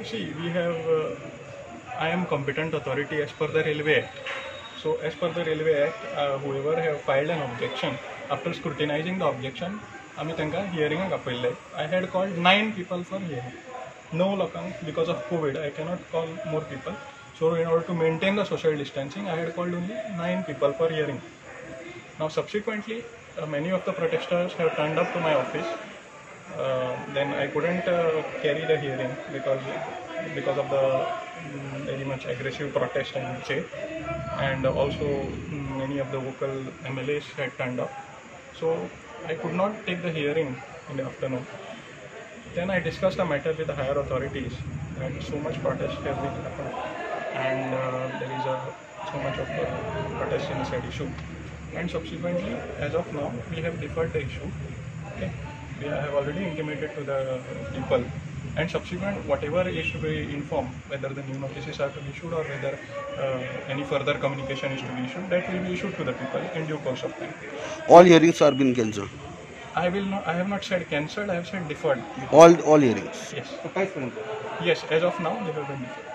See, we have. I am competent authority as per the Railway Act. So, as per the Railway Act, whoever have filed an objection, after scrutinizing the objection, आमी तांकां हियरिंगाक आपयल्ले. I had called 9 people for hearing. No लोकांक because of COVID, I cannot call more people. So, in order to maintain the social distancing, I had called only 9 people for hearing. Now, subsequently, many of the protesters have turned up to my office. Then I couldn't carry the hearing because of the very much aggressive protest, I would say, and also many of the local MLAs had turned up. So I could not take the hearing in the afternoon. Then I discussed the matter with the higher authorities, and so much protest has been happened, and there is so much of protest in the said issue. And subsequently, as of now, we have deferred the issue. Okay. We have already intimated to the people, and subsequent whatever is to be informed, whether the new notices are to be issued or whether any further communication is to be issued, that will be issued to the people in due course of time. All hearings are been cancelled. I have not said cancelled. I have said deferred. All hearings. Yes. Yes. As of now, they have been deferred.